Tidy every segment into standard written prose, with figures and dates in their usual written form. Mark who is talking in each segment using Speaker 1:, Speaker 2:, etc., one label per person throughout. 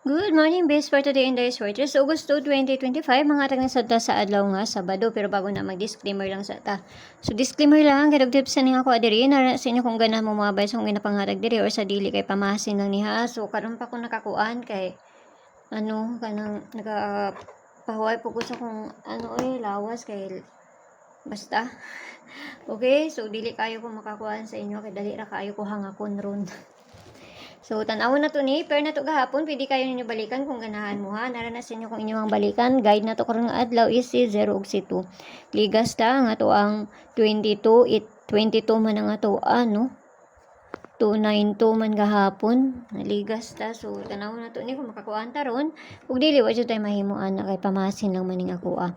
Speaker 1: Good morning, best for today in the Resorters, August 2, 2025, mga tag nasabta sa adlaw nga Sabado, pero bago na mag-disclaimer lang sa ta. So, disclaimer lang, kadagdip sa nga ako adiri, na sa inyo kung gana mo mga bay sa kung ginapanghatag diri or sa dili kay pamasin lang niha. So, karon pa ko nakakuan kay, kanang nagapahuay po ko sa kung lawas kay, basta. Okay, so dili kayo ko makakuan sa inyo, kay dali ra kayo ko hangakon ron. So, tanawon na to ni, pero na to gahapon, pwede kayo ninyo balikan kung ganahan mo ha. Naranasan nyo kung inyong balikan. Guide na to karon nga adlaw is si 0 ug si 2. Ligas ta, nga to ang 22, 22 man ang ato, 292 man gahapon. Ligas ta, so tanawon na to ni kung makakuan ta ron. Ug dili, wala tayo mahimuan na kay pamasin lang maning ako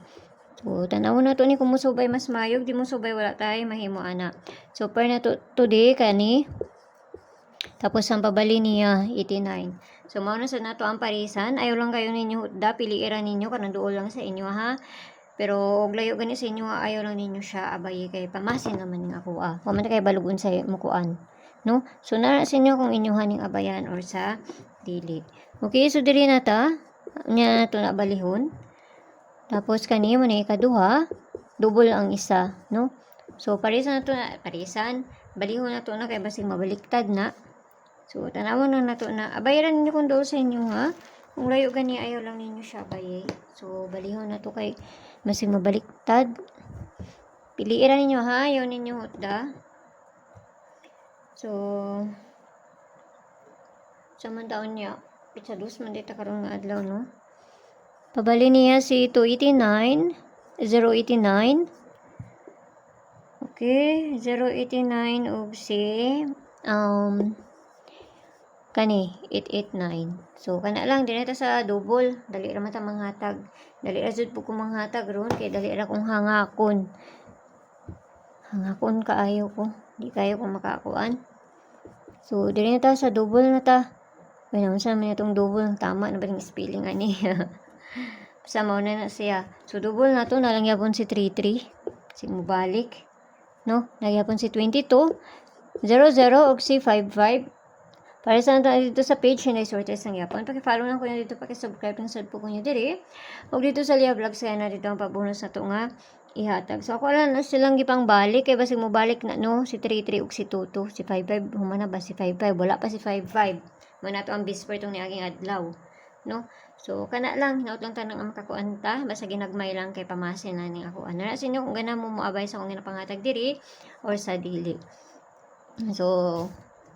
Speaker 1: So, tanawon na to ni kung musubay mas mayog, di musubay wala tayo mahimuan na. So, per na to today, kani, tapos ang pabali niya 89. So mao na sa nato ang parisan. Ayaw lang kayo ninyo hutda, piliiran ninyo kanang duol lang sa inyo ha. Pero og layo gani sa inyo ayaw lang ninyo siya abay kay pamasin naman ning ako Wa man kay balugon sa mukuan. No? So na sa inyo kung inyo haning abayan or sa dili. Okay, so diri na ta nya to na balihon. Tapos kani mo na ikaduha, double ang isa, no? So parisan na to na parisan, balihon na to na kay basig mabaliktad na. So, tanawon na nato na. Abayaran ninyo kung doon sa inyo ha. Kung layo gani, ayaw lang ninyo siya bayay. So, balihon na to kay masig mabaliktad. Piliiran ninyo ha. Ayaw ninyo hutda. So, sa man taon niya, pitsadus man dito karoon nga adlaw, no? Pabali niya si 289, 089. Okay, 089 og si kani 889. So kana lang dinata sa double, dali ra man ta manghatag. Dali ra jud ko manghatag ron kay dali ra kong hangakon. Hangakon kaayo ko. Di kayo ko makakuan. So dili na ta sa double na ta. Kaya naman sa man itong double, tama na ba yung spelling ani? Sa mao na siya. So double na to, nalang yapon si 33. Sig mo balik. No? Nagyapon si 22, 00 og si 55. Para sa dito sa page na Resorters ng Yapon, paki-follow lang ko nyo dito, paki-subscribe ng sad po ko nyo diri. O dito sa Lia Vlogs, kaya na dito ang pabonus na to nga ihatag. So ako lang na silang gipang balik, kay basig mo balik na no, si 33 ug si 22, si 55, humana ba si 55, wala pa si 55. Muna to ang bisper tong niaging adlaw. No? So, kana lang, hinaut lang tanang ang makakuanta, basta ginagmay lang kay pamasin na ning ako. Ano na sa inyo kung gana mo moabay sa kung ginapangatag diri or sa dili. So,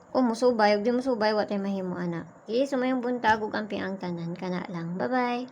Speaker 1: kung musubay, ug di musubay, wa tay mahimo ana. Okay, so mayong buntag ug amping ang tanan kana lang. Bye-bye.